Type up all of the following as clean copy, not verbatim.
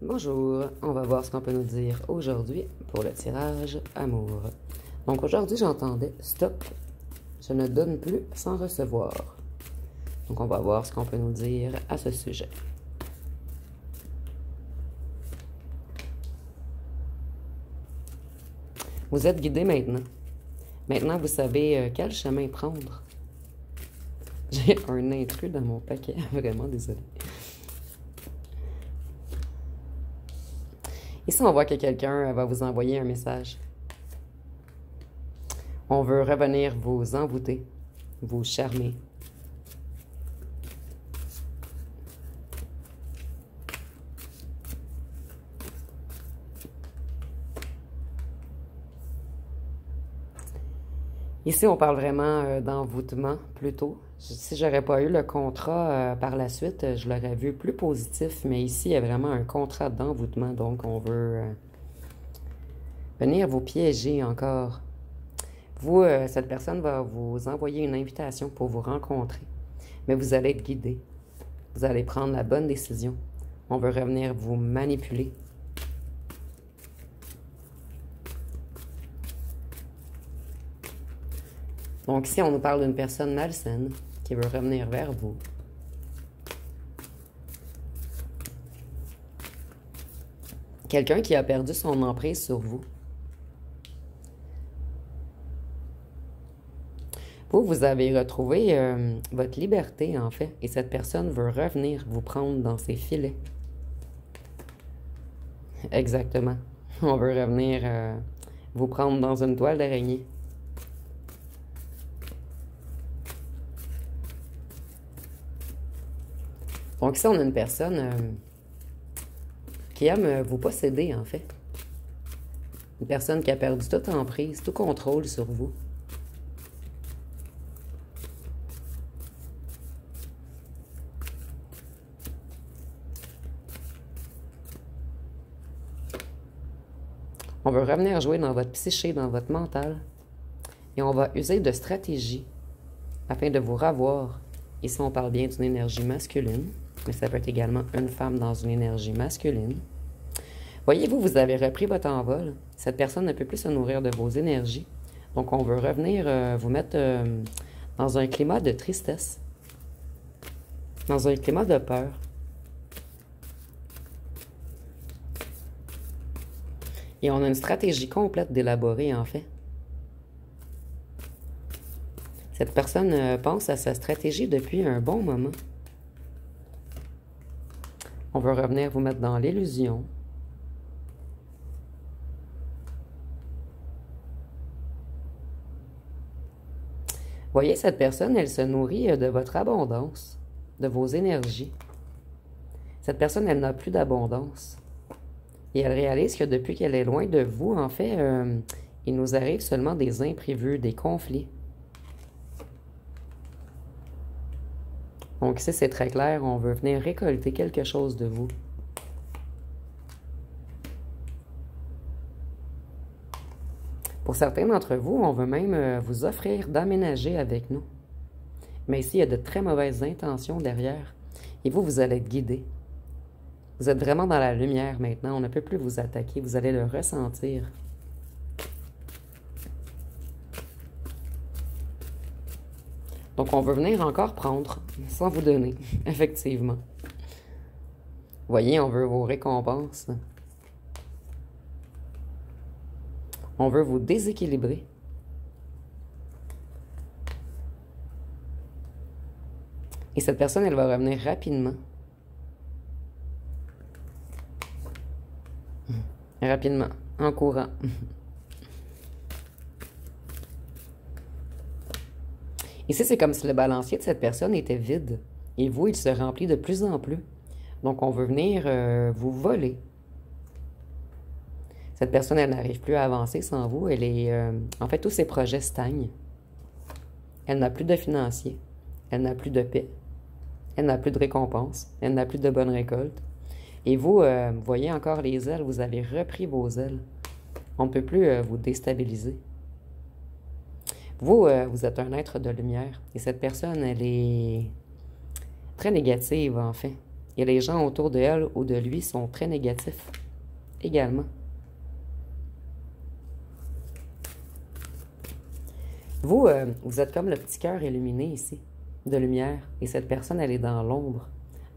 Bonjour, on va voir ce qu'on peut nous dire aujourd'hui pour le tirage amour. Donc aujourd'hui, j'entendais stop, je ne donne plus sans recevoir. Donc on va voir ce qu'on peut nous dire à ce sujet. Vous êtes guidé maintenant. Maintenant, vous savez quel chemin prendre. J'ai un intrus dans mon paquet, vraiment désolé. Ici, on voit que quelqu'un va vous envoyer un message. On veut revenir vous envoûter, vous charmer. Ici, on parle vraiment d'envoûtement plutôt. Si j'aurais pas eu le contrat par la suite, je l'aurais vu plus positif. Mais ici, il y a vraiment un contrat d'envoûtement. Donc, on veut venir vous piéger encore. Vous, cette personne va vous envoyer une invitation pour vous rencontrer. Mais vous allez être guidé. Vous allez prendre la bonne décision. On veut revenir vous manipuler. Donc ici, on nous parle d'une personne malsaine qui veut revenir vers vous. Quelqu'un qui a perdu son emprise sur vous. Vous avez retrouvé votre liberté, en fait, et cette personne veut revenir vous prendre dans ses filets. Exactement. On veut revenir vous prendre dans une toile d'araignée. Donc ici, on a une personne qui aime vous posséder, en fait. Une personne qui a perdu toute emprise, tout contrôle sur vous. On veut revenir jouer dans votre psyché, dans votre mental. Et on va user de stratégies afin de vous revoir. Ici, on parle bien d'une énergie masculine, mais ça peut être également une femme dans une énergie masculine. Voyez-vous, vous avez repris votre envol. Cette personne ne peut plus se nourrir de vos énergies. Donc, on veut revenir vous mettre dans un climat de tristesse, dans un climat de peur. Et on a une stratégie complète d'élaborer, en fait. Cette personne pense à sa stratégie depuis un bon moment. On veut revenir vous mettre dans l'illusion. Voyez, cette personne, elle se nourrit de votre abondance, de vos énergies. Cette personne, elle n'a plus d'abondance. Et elle réalise que depuis qu'elle est loin de vous, en fait, il nous arrive seulement des imprévus, des conflits. Donc ici, c'est très clair, on veut venir récolter quelque chose de vous. Pour certains d'entre vous, on veut même vous offrir d'aménager avec nous. Mais ici, il y a de très mauvaises intentions derrière. Et vous, vous allez être guidé. Vous êtes vraiment dans la lumière maintenant. On ne peut plus vous attaquer. Vous allez le ressentir. Donc, on veut venir encore prendre, sans vous donner, effectivement. Voyez, on veut vos récompenses. On veut vous déséquilibrer. Et cette personne, elle va revenir rapidement. Rapidement, en courant. Ici, c'est comme si le balancier de cette personne était vide. Et vous, il se remplit de plus en plus. Donc, on veut venir vous voler. Cette personne, elle n'arrive plus à avancer sans vous. Elle est, en fait, tous ses projets stagnent. Elle n'a plus de financier. Elle n'a plus de paix. Elle n'a plus de récompense. Elle n'a plus de bonne récolte. Et vous, voyez encore les ailes. Vous avez repris vos ailes. On ne peut plus vous déstabiliser. Vous, vous êtes un être de lumière. Et cette personne, elle est très négative, en fait. Et les gens autour de elle ou de lui sont très négatifs également. Vous, vous êtes comme le petit cœur illuminé ici, de lumière. Et cette personne, elle est dans l'ombre.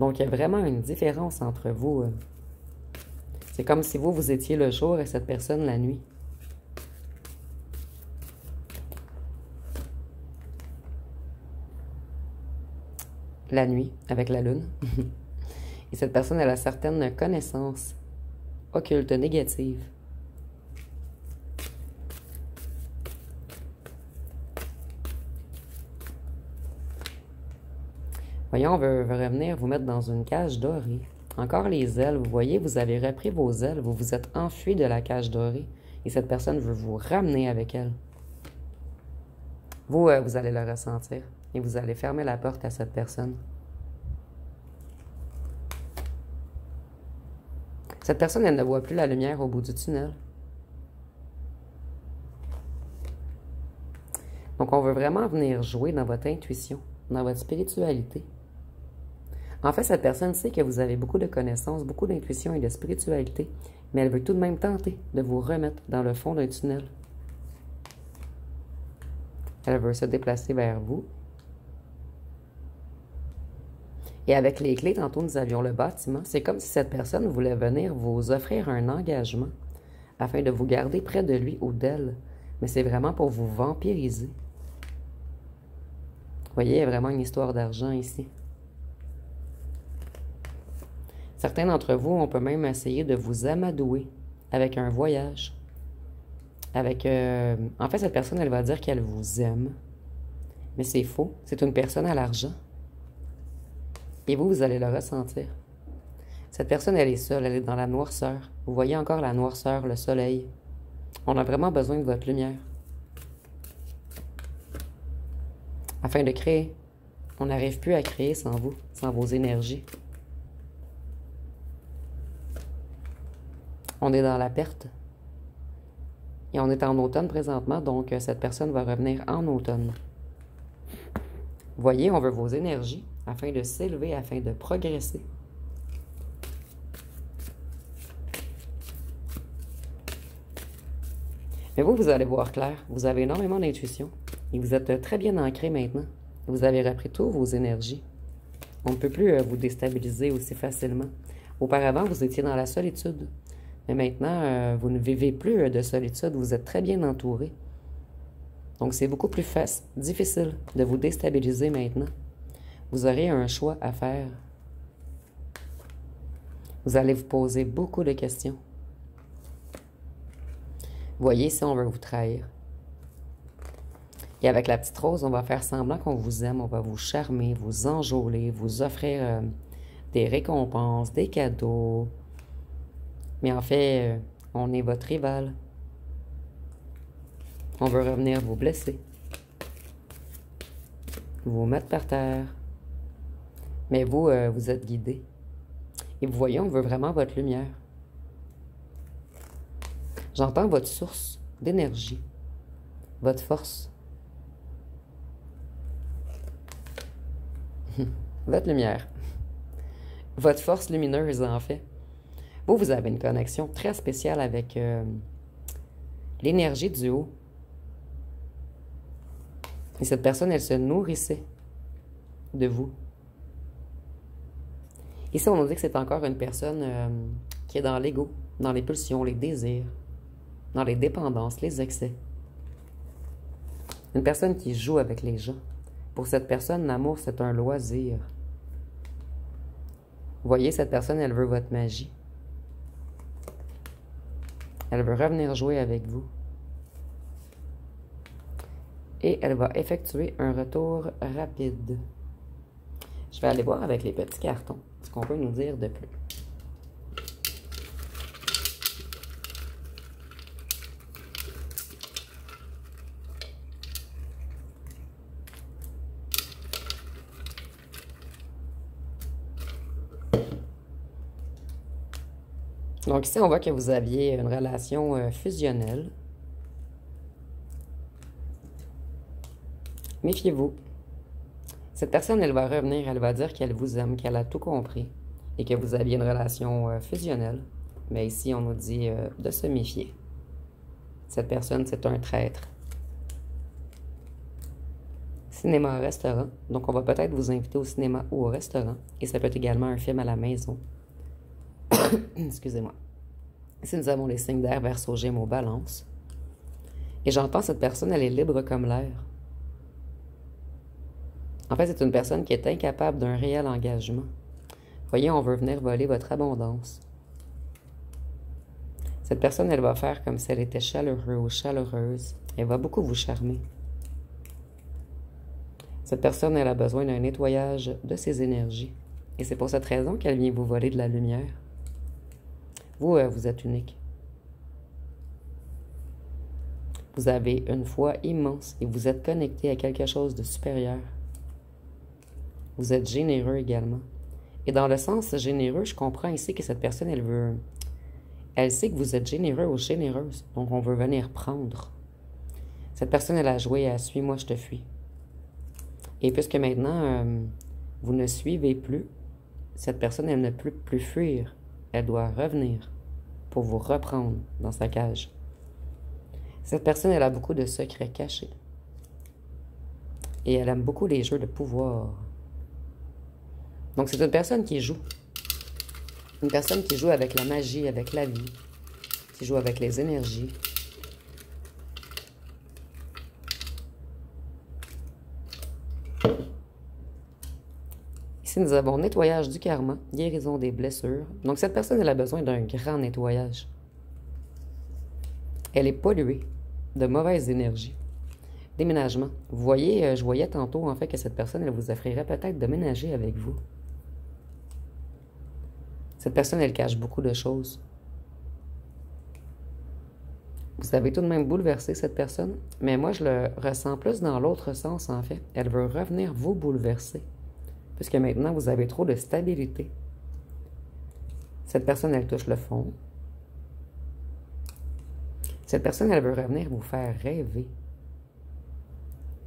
Donc, il y a vraiment une différence entre vous. C'est comme si vous étiez le jour et cette personne la nuit. La nuit, avec la lune. Et cette personne, elle a certaines connaissances occultes, négatives. Voyons, on veut revenir vous mettre dans une cage dorée. Encore les ailes, vous voyez, vous avez repris vos ailes, vous vous êtes enfui de la cage dorée. Et cette personne veut vous ramener avec elle. Vous, vous allez le ressentir. Et vous allez fermer la porte à cette personne. Cette personne, elle ne voit plus la lumière au bout du tunnel. Donc, on veut vraiment venir jouer dans votre intuition, dans votre spiritualité. En fait, cette personne sait que vous avez beaucoup de connaissances, beaucoup d'intuition et de spiritualité, mais elle veut tout de même tenter de vous remettre dans le fond d'un tunnel. Elle veut se déplacer vers vous. Et avec les clés, tantôt nous avions le bâtiment. C'est comme si cette personne voulait venir vous offrir un engagement afin de vous garder près de lui ou d'elle. Mais c'est vraiment pour vous vampiriser. Vous voyez, il y a vraiment une histoire d'argent ici. Certains d'entre vous, on peut même essayer de vous amadouer avec un voyage. Avec, en fait, cette personne, elle va dire qu'elle vous aime. Mais c'est faux. C'est une personne à l'argent. Et vous, vous allez le ressentir. Cette personne, elle est seule, elle est dans la noirceur. Vous voyez encore la noirceur, le soleil. On a vraiment besoin de votre lumière. Afin de créer. On n'arrive plus à créer sans vous, sans vos énergies. On est dans la perte. Et on est en automne présentement, donc cette personne va revenir en automne. Vous voyez, on veut vos énergies afin de s'élever, afin de progresser. Mais vous allez voir clair. Vous avez énormément d'intuition. Et vous êtes très bien ancré maintenant. Vous avez repris toutes vos énergies. On ne peut plus vous déstabiliser aussi facilement. Auparavant, vous étiez dans la solitude. Mais maintenant, vous ne vivez plus de solitude. Vous êtes très bien entouré. Donc, c'est beaucoup plus difficile de vous déstabiliser maintenant. Vous aurez un choix à faire. Vous allez vous poser beaucoup de questions. Voyez si on veut vous trahir. Et avec la petite rose, on va faire semblant qu'on vous aime. On va vous charmer, vous enjôler, vous offrir des récompenses, des cadeaux. Mais en fait, on est votre rival. On veut revenir vous blesser. Vous mettre par terre. Mais vous, vous êtes guidé. Et vous voyez, on veut vraiment votre lumière. J'entends votre source d'énergie, votre force. Votre lumière. Votre force lumineuse, en fait. Vous avez une connexion très spéciale avec l'énergie du haut. Et cette personne, elle se nourrissait de vous. Ici, on nous dit que c'est encore une personne qui est dans l'ego, dans les pulsions, les désirs, dans les dépendances, les excès. Une personne qui joue avec les gens. Pour cette personne, l'amour, c'est un loisir. Vous voyez, cette personne, elle veut votre magie. Elle veut revenir jouer avec vous. Et elle va effectuer un retour rapide. Je vais aller voir avec les petits cartons ce qu'on peut nous dire de plus. Donc ici, on voit que vous aviez une relation fusionnelle. Méfiez-vous. Cette personne, elle va revenir, elle va dire qu'elle vous aime, qu'elle a tout compris, et que vous aviez une relation fusionnelle. Mais ici, on nous dit de se méfier. Cette personne, c'est un traître. Cinéma, restaurant. Donc, on va peut-être vous inviter au cinéma ou au restaurant. Et ça peut être également un film à la maison. Excusez-moi. Ici, nous avons les signes d'air, Verseau, Gémeaux, Balance. Et j'entends cette personne, elle est libre comme l'air. En fait, c'est une personne qui est incapable d'un réel engagement. Voyez, on veut venir voler votre abondance. Cette personne, elle va faire comme si elle était chaleureuse ou chaleureuse. Elle va beaucoup vous charmer. Cette personne, elle a besoin d'un nettoyage de ses énergies. Et c'est pour cette raison qu'elle vient vous voler de la lumière. Vous, vous êtes unique. Vous avez une foi immense et vous êtes connecté à quelque chose de supérieur. Vous êtes généreux également. Et dans le sens généreux, je comprends ici que cette personne, elle sait que vous êtes généreux ou généreuse. Donc, on veut venir prendre. Cette personne, elle a joué à « Suis-moi, je te fuis ». Et puisque maintenant, vous ne suivez plus, cette personne, elle ne peut plus fuir. Elle doit revenir pour vous reprendre dans sa cage. Cette personne, elle a beaucoup de secrets cachés. Et elle aime beaucoup les jeux de pouvoir. Donc, c'est une personne qui joue. Une personne qui joue avec la magie, avec la vie, qui joue avec les énergies. Ici, nous avons nettoyage du karma, guérison des blessures. Donc, cette personne, elle a besoin d'un grand nettoyage. Elle est polluée de mauvaises énergies. Déménagement. Vous voyez, je voyais tantôt, en fait, que cette personne, elle vous offrirait peut-être de ménager avec vous. Cette personne, elle cache beaucoup de choses. Vous avez tout de même bouleversé cette personne, mais moi, je le ressens plus dans l'autre sens, en fait. Elle veut revenir vous bouleverser, puisque maintenant, vous avez trop de stabilité. Cette personne, elle touche le fond. Cette personne, elle veut revenir vous faire rêver.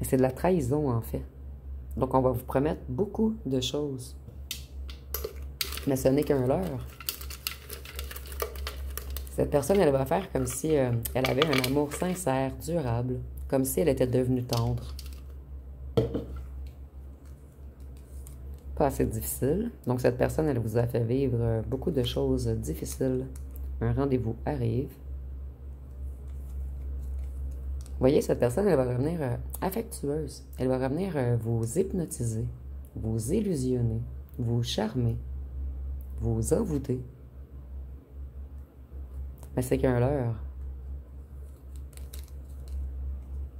Mais c'est de la trahison, en fait. Donc, on va vous promettre beaucoup de choses. Mais ce n'est qu'un leurre. Cette personne, elle va faire comme si elle avait un amour sincère, durable, comme si elle était devenue tendre. Pas assez difficile. Donc, cette personne, elle vous a fait vivre beaucoup de choses difficiles. Un rendez-vous arrive. Vous voyez, cette personne, elle va revenir affectueuse. Elle va revenir vous hypnotiser, vous illusionner, vous charmer, vous envoûter. Mais c'est qu'un leurre.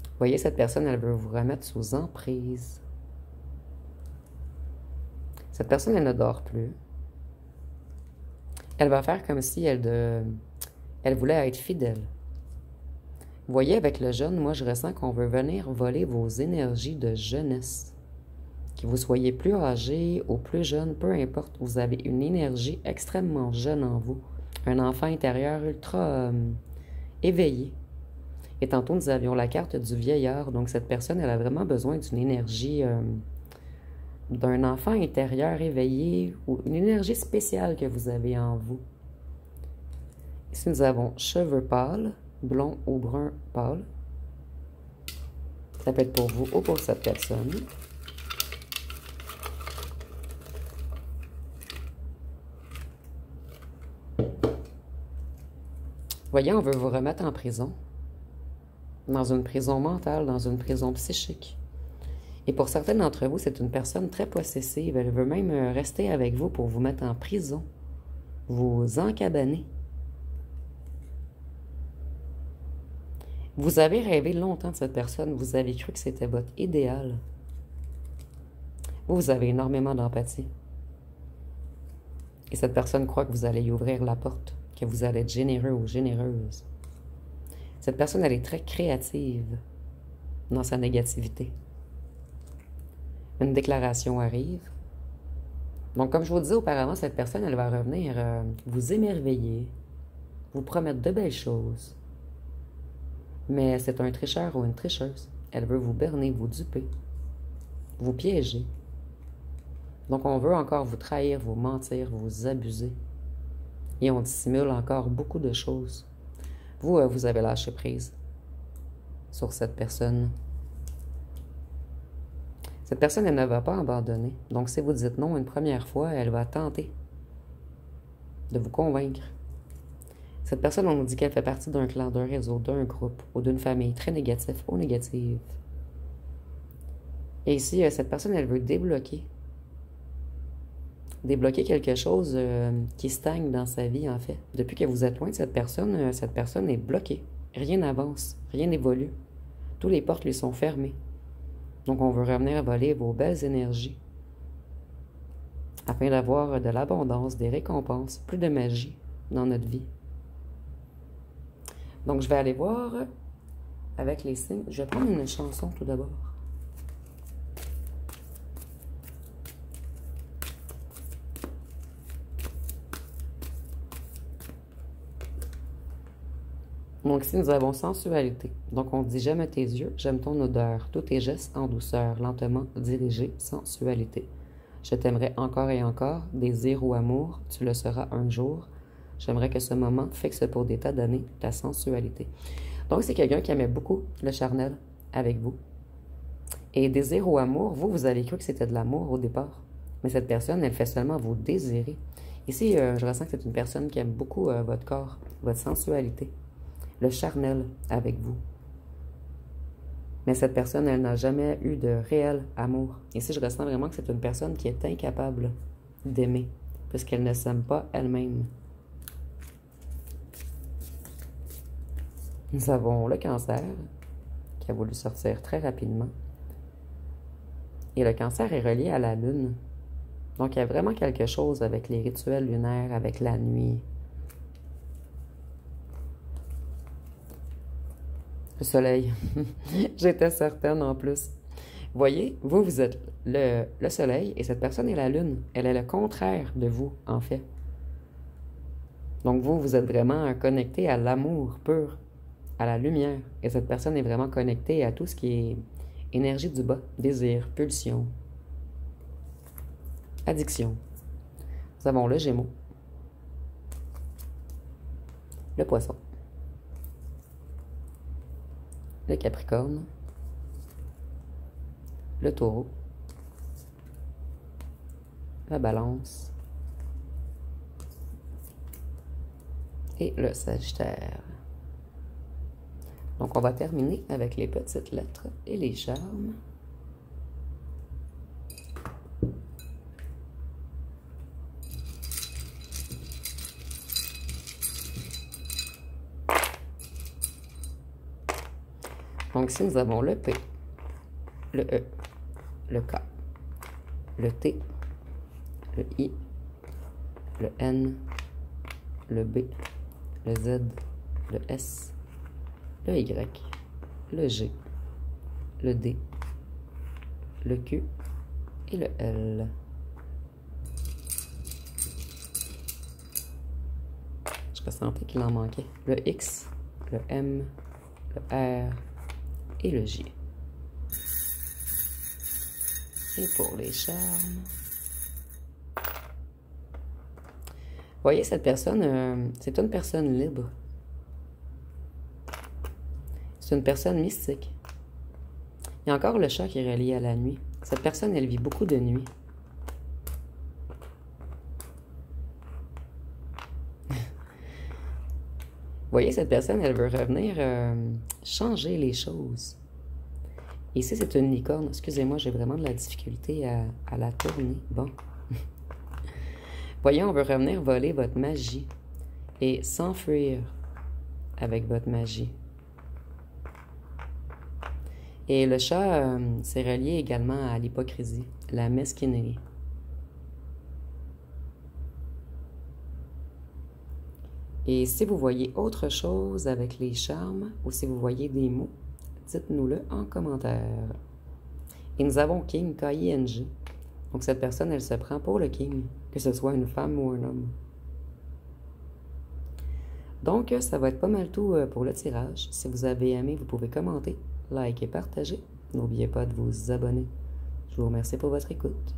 Vous voyez, cette personne, elle veut vous remettre sous emprise. Cette personne, elle ne dort plus. Elle va faire comme si elle voulait être fidèle. Vous voyez, avec le jeune, moi, je ressens qu'on veut venir voler vos énergies de jeunesse. Que vous soyez plus âgé ou plus jeune, peu importe, vous avez une énergie extrêmement jeune en vous. Un enfant intérieur ultra éveillé. Et tantôt, nous avions la carte du vieillard. Donc, cette personne, elle a vraiment besoin d'une énergie, d'un enfant intérieur éveillé ou une énergie spéciale que vous avez en vous. Ici, nous avons cheveux pâles, blond ou brun pâle. Ça peut être pour vous ou pour cette personne. Voyez, on veut vous remettre en prison. Dans une prison mentale, dans une prison psychique. Et pour certains d'entre vous, c'est une personne très possessive. Elle veut même rester avec vous pour vous mettre en prison. Vous encabaner. Vous avez rêvé longtemps de cette personne. Vous avez cru que c'était votre idéal. Vous avez énormément d'empathie. Et cette personne croit que vous allez y ouvrir la porte, que vous allez être généreux ou généreuse. Cette personne, elle est très créative dans sa négativité. Une déclaration arrive. Donc, comme je vous disais auparavant, cette personne, elle va revenir vous émerveiller, vous promettre de belles choses. Mais c'est un tricheur ou une tricheuse. Elle veut vous berner, vous duper, vous piéger, Donc, on veut encore vous trahir, vous mentir, vous abuser. Et on dissimule encore beaucoup de choses. Vous, vous avez lâché prise sur cette personne. Cette personne, elle ne va pas abandonner. Donc, si vous dites non une première fois, elle va tenter de vous convaincre. Cette personne, on nous dit qu'elle fait partie d'un clan, d'un réseau, d'un groupe ou d'une famille très négatif ou négative. Et ici, cette personne, elle veut débloquer. Débloquer quelque chose qui stagne dans sa vie, en fait. Depuis que vous êtes loin de cette personne est bloquée. Rien n'avance, rien n'évolue. Toutes les portes lui sont fermées. Donc, on veut revenir voler vos belles énergies afin d'avoir de l'abondance, des récompenses, plus de magie dans notre vie. Donc, je vais aller voir avec les signes. Je vais prendre une chanson tout d'abord. Donc ici, nous avons sensualité. Donc, on dit « J'aime tes yeux, j'aime ton odeur, tous tes gestes en douceur, lentement dirigés, sensualité. Je t'aimerai encore et encore, désir ou amour, tu le seras un jour. J'aimerais que ce moment fixe pour des tas d'années ta sensualité. » Donc, c'est quelqu'un qui aimait beaucoup le charnel avec vous. Et désir ou amour, vous avez cru que c'était de l'amour au départ. Mais cette personne, elle fait seulement vous désirer. Ici, je ressens que c'est une personne qui aime beaucoup votre corps, votre sensualité. Le charnel avec vous. Mais cette personne, elle n'a jamais eu de réel amour. Ici, je ressens vraiment que c'est une personne qui est incapable d'aimer, parce qu'elle ne s'aime pas elle-même. Nous avons le cancer, qui a voulu sortir très rapidement. Et le cancer est relié à la lune. Donc, il y a vraiment quelque chose avec les rituels lunaires, avec la nuit. Le soleil. J'étais certaine en plus. Voyez, vous êtes le soleil et cette personne est la lune. Elle est le contraire de vous, en fait. Donc vous êtes vraiment connecté à l'amour pur, à la lumière. Et cette personne est vraiment connectée à tout ce qui est énergie du bas, désir, pulsion, addiction. Nous avons le Gémeaux, le Poisson, le Capricorne, le Taureau, la Balance et le Sagittaire. Donc, on va terminer avec les petites lettres et les charmes. Donc, ici, nous avons le P, le E, le K, le T, le I, le N, le B, le Z, le S, le Y, le G, le D, le Q et le L. Je ressentais qu'il en manquait. Le X, le M, le R et le J. Et pour les charmes... Voyez, cette personne, c'est une personne libre. C'est une personne mystique. Il y a encore le chat qui est relié à la nuit. Cette personne, elle vit beaucoup de nuits. Voyez, cette personne, elle veut revenir changer les choses. Ici, c'est une licorne. Excusez-moi, j'ai vraiment de la difficulté à la tourner. Bon. Voyez, on veut revenir voler votre magie et s'enfuir avec votre magie. Et le chat, c'est relié également à l'hypocrisie, la mesquinerie. Et si vous voyez autre chose avec les charmes, ou si vous voyez des mots, dites-nous-le en commentaire. Et nous avons King, K-I-N-G. Donc cette personne, elle se prend pour le King, que ce soit une femme ou un homme. Donc, ça va être pas mal tout pour le tirage. Si vous avez aimé, vous pouvez commenter, liker et partager. N'oubliez pas de vous abonner. Je vous remercie pour votre écoute.